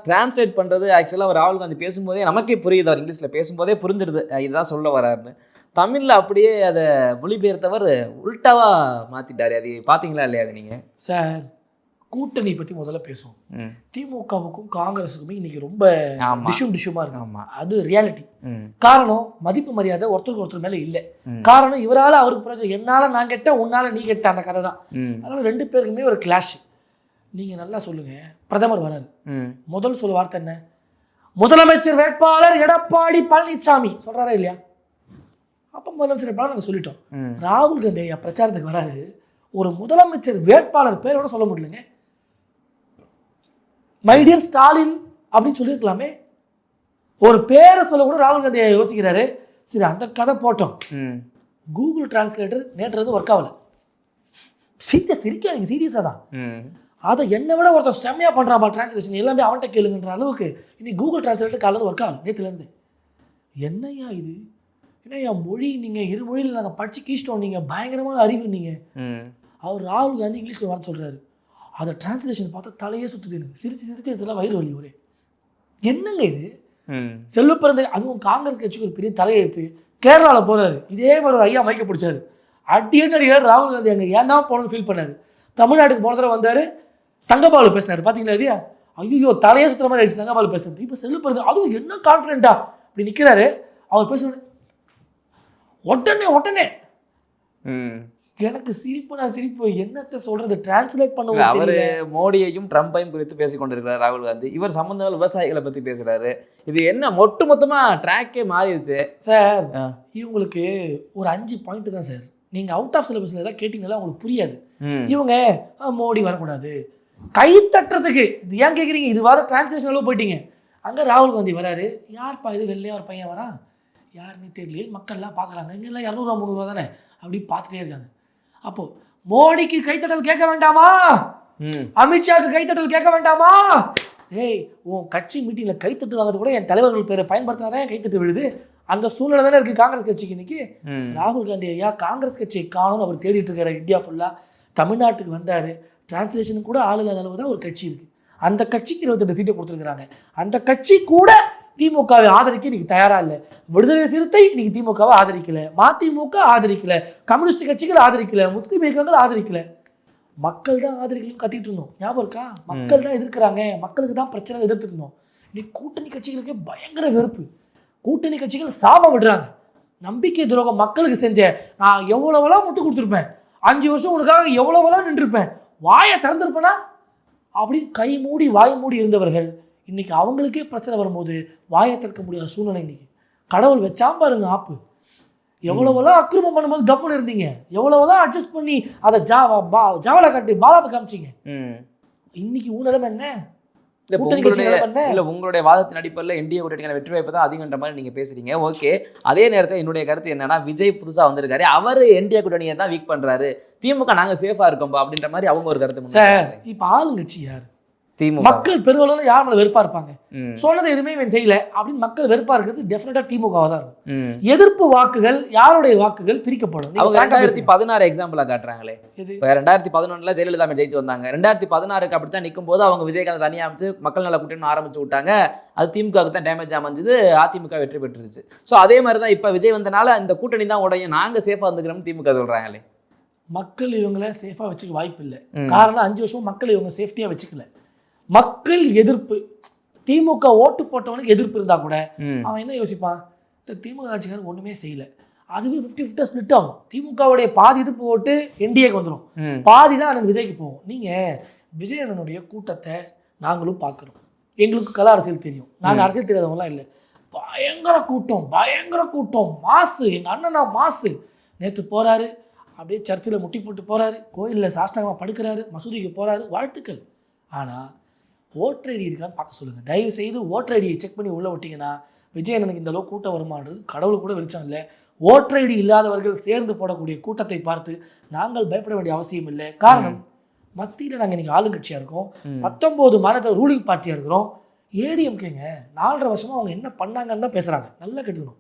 டிரான்ஸ்லேட் பண்ணுறது ஆக்சுவலாக ராகுல் காந்தி பேசும்போதே நமக்கே புரியுது, அவர் இங்கிலீஷில் பேசும்போதே புரிஞ்சிடுது இதுதான் சொல்ல வராருன்னு. தமிழில் அப்படியே அதை மொழிபெயர்த்தவர் உல்ட்டாவாக மாற்றிட்டார். அது பார்த்தீங்களா இல்லையா? அது நீங்கள் சார் கூட்டணி பற்றி முதல்ல பேசுவோம். திமுகவுக்கும் காங்கிரஸுக்குமே இன்னைக்கு ரொம்ப டிஷ்யூமா இருக்கு. ஆமாம், அது ரியாலிட்டி. காரணம் மதிப்பு மரியாதை ஒருத்தருக்கு ஒருத்தர் மேலே இல்லை. காரணம் இவரால் அவருக்கு பிரச்சனை, என்னால நான் கெட்ட உன்னால நீ கெட்ட அந்த கதை தான். அதனால ரெண்டு பேருக்குமே ஒரு கிளாஷ். நீங்க நல்லா சொல்லுங்க. பிரதமர் வராரு, முதல் சொல்ல வார்த்தை என்ன? முதலமைச்சர் வேட்பாளர் எடப்பாடி பழனிசாமி சொல்றாரா இல்லையா? அப்ப முதலமைச்சர் வேட்பாளர் நாங்கள் சொல்லிட்டோம். ராகுல் காந்தி பிரச்சாரத்துக்கு வராரு, ஒரு முதலமைச்சர் வேட்பாளர் பேரோட சொல்ல முடியலங்க. மை டியர் ஸ்டாலின் அப்படின்னு சொல்லியிருக்கலாமே. ஒரு பேரை சொல்ல கூட ராகுல் காந்தி யோசிக்கிறாரு. சரி, அந்த கதை போட்டோம். கூகுள் டிரான்ஸ்லேட்டர் நேற்று ஒர்க் ஆகல. சிரிக்காதீங்க, சீரியஸாக தான். அதை என்னை விட ஒருத்தர் செம்மையாக பண்ணுறாப்பா டிரான்ஸ்லேஷன், எல்லாமே அவன்கிட்ட கேளுங்கன்ற அளவுக்கு இன்னைக்கு கூகுள் டிரான்ஸ்லேட்டர் காலையில் ஒர்க் ஆகல நேற்றுலேருந்து. என்னையா இது? என்னையா மொழி, நீங்கள் இரு மொழியில் நாங்கள் படித்து கீழ்ச்சிட்டோம், நீங்கள் பயங்கரமான அறிவு. நீங்கள் அவர் ராகுல் காந்தி இங்கிலீஷில் வர சொல்கிறாரு, அதை டிரான்ஸ்லேஷன் பார்த்தா தலையே சுற்றுது எனக்கு. சிரிச்சு இதெல்லாம் வயிறு வலி ஒரே. என்னங்க இது? செல்வ பிறந்த அதுவும் காங்கிரஸ் கட்சிக்கு ஒரு பெரிய தலையெழுத்து. கேரளாவில் போகிறாரு, இதே மாதிரி ஒரு ஐயா மைக்க பிடிச்சாரு, அடியன்னு அடிக்கிறார் ராகுல் காந்தி. அங்கே ஏன் தான் போகணும்னு ஃபீல் பண்ணார். தமிழ்நாட்டுக்கு போன தடவை வந்தார், தங்கபாலு பேசினார், பார்த்தீங்களா? இல்லையா? ஐயோ தலையே சுற்றுற மாதிரி ஆயிடுச்சு தங்கபாலு பேசுறது. இப்போ செல்வ பிறந்த அதுவும் என்ன கான்ஃபிடென்ட்டா அப்படி நிற்கிறாரு. அவர் பேசுறது உடனே எனக்கு சிரிப்பு, நான் சிரிப்பு. என்னத்தை சொல்றது? டிரான்ஸ்லேட் பண்ணுவோம். அவரு மோடியையும் ட்ரம்பையும் குறித்து பேசிக் கொண்டிருக்கிறார் ராகுல் காந்தி. இவர் சம்பந்தம் விவசாயிகளை பத்தி பேசுறாரு. இது என்ன மொத்தமா ட்ராக்கே மாறிடுச்சு சார். இவங்களுக்கு ஒரு 5 பாயிண்ட் தான் சார். நீங்க அவுட் ஆஃப் சிலபஸ்ல ஏதாவது கேட்டீங்கன்னா உங்களுக்கு புரியாது. இவங்க மோடி வரக்கூடாது, கை தட்டுறதுக்கு இது ஏன் கேட்குறீங்க? இது வார டிரான்ஸ்லேஷன் அளவு போயிட்டீங்க. அங்கே ராகுல் காந்தி வராரு, யார்ப்பா இது வெள்ளையா ஒரு பையன் வரான், யாருன்னு தெரியல, மக்கள்லாம் பார்க்குறாங்க. இங்கெல்லாம் 200 300 தானே, அப்படி பார்த்துட்டே இருக்காங்க. அப்போ மோடிக்கு கைத்தட்டல் கேட்க வேண்டாமா? அமித்ஷாவுக்கு கைத்தட்டல் கேட்க வேண்டாமா? ஏய், உன் கட்சி மீட்டிங்கில் கைத்தட்டு வாங்கிறது கூட என் தலைவர்கள் பேரை பயன்படுத்தினாதான் என் கைத்தட்டு விழுது. அந்த சூழ்நிலை தானே இருக்குது காங்கிரஸ் கட்சிக்கு இன்னைக்கு. ராகுல் காந்தி ஐயா காங்கிரஸ் கட்சியை காணும்னு அவர் தேடிட்டு இருக்காரு இந்தியா ஃபுல்லாக. தமிழ்நாட்டுக்கு வந்தார், டிரான்ஸ்லேஷன் கூட ஆள் இல்லாத அளவு தான் ஒரு கட்சி இருக்குது. அந்த கட்சிக்கு 28 சீட்டை கொடுத்துருக்குறாங்க. அந்த கட்சி கூட திமுகவை ஆதரிக்க இன்னைக்கு தயாரா இல்லை. விடுதலை சிறுத்தை இன்னைக்கு திமுகவை ஆதரிக்கல, மதிமுக ஆதரிக்கல, கம்யூனிஸ்ட் கட்சிகள் ஆதரிக்கல, முஸ்லீம் இயக்கங்கள் ஆதரிக்கல. மக்கள் தான் ஆதரிக்கலும் கத்திட்டு இருந்தோம், ஞாபகம் இருக்கா? மக்கள் தான் எதிர்க்கிறாங்க, மக்களுக்கு தான் பிரச்சனை எதிர்த்து இருந்தோம். இன்னைக்கு கூட்டணி கட்சிகளுக்கே பயங்கர வெறுப்பு. கூட்டணி கட்சிகள் சாப விடுறாங்க. நம்பிக்கை துரோகம் மக்களுக்கு செஞ்ச நான் எவ்வளவெல்லாம் முட்டு கொடுத்துருப்பேன், 5 வருஷம் உனக்காக எவ்வளவெல்லாம் நின்றுருப்பேன், வாயை திறந்திருப்பேனா அப்படின்னு கை மூடி வாய் மூடி இருந்தவர்கள் இன்னைக்கு அவங்களுக்கே பிரச்சனை வரும்போது வாயை திறக்க முடியாத சூழ்நிலை. இன்னைக்கு கடவுள் வச்சா பாருங்க ஆப்பு. எவ்வளவெல்லாம் அக்கிரமம் பண்ணும்போது கம்முன்னு இருந்தீங்க, எவ்வளவெல்லாம் அட்ஜஸ்ட் பண்ணி அதை ஜாவலை காட்டி பாலாவை காமிச்சிங்க. இன்னைக்கு ஊனடம் என்ன? உங்களுடைய வாதத்தின் அடிப்படையில் என்டிஏ கூட்டணிக்கான வெற்றி வாய்ப்பு தான் அதிகன்ற மாதிரி நீங்க பேசுறீங்க. ஓகே, அதே நேரத்தில் என்னுடைய கருத்து என்னன்னா, விஜய் புதுசா வந்திருக்காரு, அவர் என்டிஏ கூட்டணியை தான் வீக் பண்றாரு, திமுக நாங்க சேஃபா இருக்கோம் அப்படின்ற மாதிரி அவங்க ஒரு கருத்து. சார், இப்ப ஆளுங்கட்சி யார்? திமுக. மக்கள் பெருவளவில் யார் மேல வெறுப்பா இருப்பாங்க? சொன்னது எதுவுமே இவன் செய்யல அப்படின்னு மக்கள் வெறுப்பா இருக்கிறது டெஃபினட்டா திமுகவா தான் இருக்கும். எதிர்ப்பு வாக்குகள், யாருடைய வாக்குகள் பிரிக்கப்படும். அவங்க 2016 எக்ஸாம்பிளா காட்டுறாங்களே. 2011 ஜெயலலிதா ஜெயிச்சு வந்தாங்க. 2016 அப்படித்தான் நிற்கும் போது அவங்க விஜயகாந்த் தனியா அமைச்சு மக்கள் நல கூட்டணி ஆரம்பிச்சு விட்டாங்க. அது திமுகவுக்கு தான் டேமேஜ் அமைஞ்சது, அதிமுக வெற்றி பெற்றுருச்சு. ஸோ அதே மாதிரி தான் இப்போ விஜய் வந்தனால இந்த கூட்டணி தான் உடையும், நாங்க சேஃபா வந்துக்கிறோம்னு திமுக சொல்றாங்களே. மக்கள் இவங்களை சேஃபா வச்சுக்க வாய்ப்பு இல்லை. காரணம் 5 வருஷம் மக்கள் இவங்க சேஃப்டியா வச்சுக்கல. மக்கள் எதிர்ப்பு, திமுக ஓட்டு போட்டவனுக்கு எதிர்ப்பு இருந்தா கூட அவன் என்ன யோசிப்பான்? இந்த திமுக ஆட்சிக்காரர் ஒண்ணுமே செய்யல, அதுவே 50-50 ஸ்பிளிட் ஆகும். திமுகவுடைய பாதி எதிர்ப்பு ஓட்டு என்டிஏக்கு வந்துடும், பாதி தான் அண்ணன் விஜய்க்கு போகும். நீங்க விஜய் அண்ணனுடைய கூட்டத்தை நாங்களும் பார்க்குறோம், எங்களுக்கு கல அரசியல் தெரியும், நாங்கள் அரசியல் தெரியாதவங்களாம் இல்லை. பயங்கர கூட்டம் மாசு. எங்கள் அண்ணனா மாசு. நேற்று போகிறாரு, அப்படியே சர்ச்சில் முட்டி போட்டு போகிறாரு, கோயிலில் சாஷ்டாங்கமாக படுக்கிறாரு, மசூதிக்கு போகிறாரு, வாழ்த்துக்கள். ஆனால் ஓட்டர் ஐடி இருக்கான்னு பார்க்க சொல்லுங்கள். தயவு செய்து ஓட்டர் ஐடியை செக் பண்ணி உள்ளே விட்டிங்கன்னா விஜயனுக்கு இந்த அளவுக்கு கூட்டம் வருமானது கடவுள் கூட வெளிச்சம் இல்லை. ஓட்டர் ஐடி இல்லாதவர்கள் சேர்ந்து போடக்கூடிய கூட்டத்தை பார்த்து நாங்கள் பயப்பட வேண்டிய அவசியம் இல்லை. காரணம், மத்தியில் நாங்கள் இன்றைக்கி ஆளுங்கட்சியாக இருக்கோம், 19 மாநிலத்தில் ரூலிங் பார்ட்டியாக இருக்கிறோம். ஏடிஎம்கேங்க 4.5 வருஷமாக அவங்க என்ன பண்ணாங்கன்னு தான் பேசுகிறாங்க. நல்லா கேட்டுக்கணும்.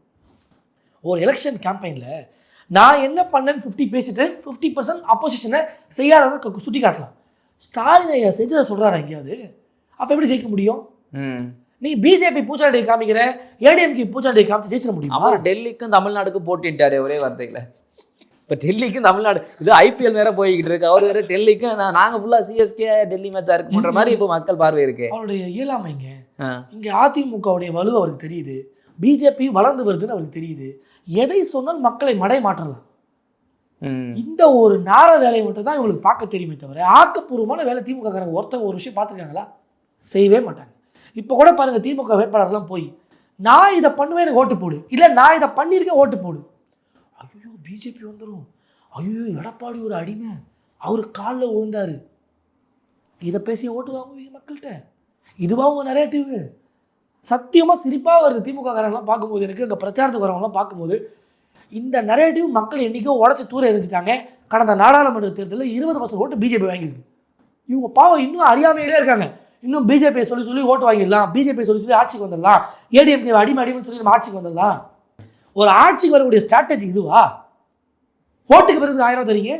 ஒரு எலெக்ஷன் கேம்பெயினில் நான் என்ன பண்ணேன்னு 50 பேசிட்டு 50% அப்போசிஷனை செய்யாததை சுட்டி காட்டலாம். ஸ்டாலின் ஐயா செஞ்சதை சொல்கிறாரு எங்கேயாவது? அப்போ எப்படி ஜெயிக்க முடியும்? நீ பிஜேபி பூச்சாண்டியை காமிக்கிற, ஏடிஎம்கே பூச்சாண்டியை காமிச்சு ஜெயிச்சிட முடியும்? அவர் டெல்லிக்கும் தமிழ்நாடுக்கும் போட்டிட்டாரு ஒரே வார்த்தையில். இப்போ டெல்லிக்கும் தமிழ்நாடு, இது ஐபிஎல் வேற போய்கிட்டு இருக்கு. அவர் வேற டெல்லிக்கும் நாங்கள் ஃபுல்லாக சிஎஸ்கே டெல்லி மேட்சாக இருக்குன்ற மாதிரி இப்போ மக்கள் பார்வை இருக்கு. அவருடைய இயலாமைங்க. இங்கே அதிமுகவுடைய வலு அவருக்கு தெரியுது, பிஜேபி வளர்ந்து வருதுன்னு அவருக்கு தெரியுது. எதை சொன்னால் மக்களை மடை மாற்றலாம். இந்த ஒரு நார வேலையை மட்டும் தான் இவங்களுக்கு பார்க்க தெரியுமே தவிர ஆக்கப்பூர்வமான வேலை திமுக காரங்க ஒருத்தவங்க ஒரு விஷயம் பார்த்துருக்காங்களா? செய்யவே மாட்டாங்க. இப்போ கூட பாருங்க, திமுக வேட்பாளர்லாம் போய் நான் இதை பண்ணுவேன் எனக்கு ஓட்டு போடு, இல்லை நான் இதை பண்ணியிருக்கேன் ஓட்டு போடு. ஐயோ பிஜேபி வந்துடும், ஐயோ எடப்பாடி ஒரு அடிமை, அவர் காலில் விழுந்தாரு, இதை பேசி ஓட்டு வாங்குவீங்க மக்கள்கிட்ட. இதுவா உங்க நரேட்டிவ்? சத்தியமாக சிரிப்பாக வருது திமுக காரங்களாம் பார்க்கும்போது. எனக்கு அங்கே பிரச்சாரத்துக்கு வரவங்களாம் பார்க்கும்போது இந்த நரேட்டிவ் மக்கள் என்றைக்கோ உடச்சி தூர எரிஞ்சிட்டாங்க. கடந்த நாடாளுமன்ற தேர்தலில் 20% ஓட்டு பிஜேபி வாங்கியிருக்கு. இவங்க பாவம் இன்னும் அறியாமையிலே இருக்காங்க. இன்னும் பிஜேபியை சொல்லி ஓட்டு வாங்கிடலாம், பிஜேபியை சொல்லி ஆட்சிக்கு வந்துடலாம், ஏடிஎம்கே அடிமைன்னு சொல்லி நம்ம ஆட்சிக்கு வந்துடலாம். ஒரு ஆட்சிக்கு வரக்கூடிய ஸ்ட்ராட்டஜி இதுவா? ஓட்டுக்கு பிறகு 1000 தரீங்க,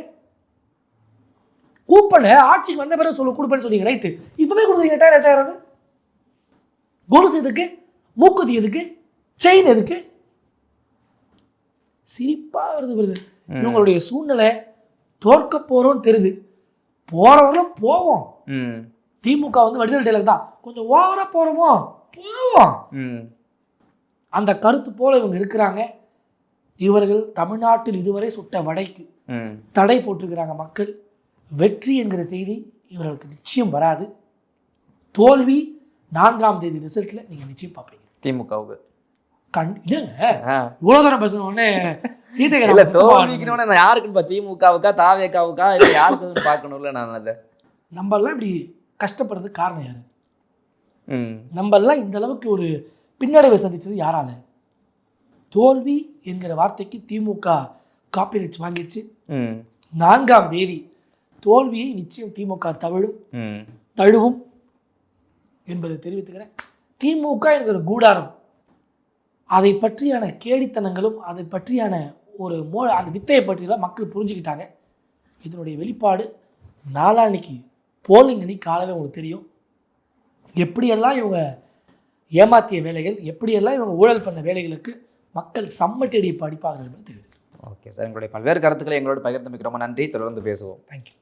கூப்பனை ஆட்சிக்கு வந்த பிறகு கொடுப்பேன்னு சொன்னீங்க, ரைட்டு. இப்பவே கொடுக்குறீங்க 8000. கொலுசு எதுக்கு? மூக்குத்தி எதுக்கு? செயின் எதுக்கு? சிரிப்பா வருது. இவங்களுடைய சூழ்நிலை தோற்க போறோம்னு தெரியுது. போறவங்களும் போவோம். திமுக வந்து வடிவேல் டைலாக் தான், கொஞ்சம் ஓவரா போறோமோ போவோம். அந்த கருத்து போல இவங்க இருக்கிறாங்க. இவர்கள் தமிழ்நாட்டில் இதுவரை சுட்ட வடைக்கு தடை போட்டிருக்கிறாங்க மக்கள். வெற்றி என்கிற செய்தி இவர்களுக்கு நிச்சயம் வராது. தோல்வி 4ஆம் தேதி ரிசல்ட்ல நீங்க நிச்சயம் பார்ப்பீங்க. திமுகவுக்கு இல்லைங்க, இவ்வளவு தூரம் பேசணும்னே சீதைக்கு தோல்விக்கணும்னு யாருக்குன்னு திமுகவுக்கா தாவேக்காவுக்கா இல்லை யாருக்குன்னு பார்க்கணும்ல. நான் அதை நம்ம எல்லாம் இப்படி கஷ்டப்படுறதுக்கு காரணம் யாரு? நம்ம எல்லாம் இந்த அளவுக்கு ஒரு பின்னடைவை சந்திச்சது யாரால? தோல்வி என்கிற வார்த்தைக்கு திமுக காப்பிரைட்ஸ் வாங்கிடுச்சு. 4ஆம் தேதி தோல்வியை நிச்சயம் திமுக தழுவும் என்பதை தெரிவித்துக்கிறேன். திமுக என்கிற கூடாரம், அதை பற்றியான கேடித்தனங்களும் அதை பற்றியான ஒரு அந்த வித்தையை பற்றியெல்லாம் மக்கள் புரிஞ்சுக்கிட்டாங்க. இதனுடைய வெளிப்பாடு நாளான்னைக்கு போலிங் அன்னைக்கு காலையில் உங்களுக்கு தெரியும். எப்படியெல்லாம் இவங்க ஏமாற்றிய வேலைகள், எப்படியெல்லாம் இவங்க ஊழல் பண்ண வேலைகளுக்கு மக்கள் சம்மட்டடி படிப்பார்கள் என்பது தெரியுது. ஓகே சார், எங்களுடைய பல்வேறு கருத்துக்களை எங்களோட பகிர்ந்தமைக்கு ரொம்ப நன்றி. தொடர்ந்து பேசுவோம். தேங்க்யூ.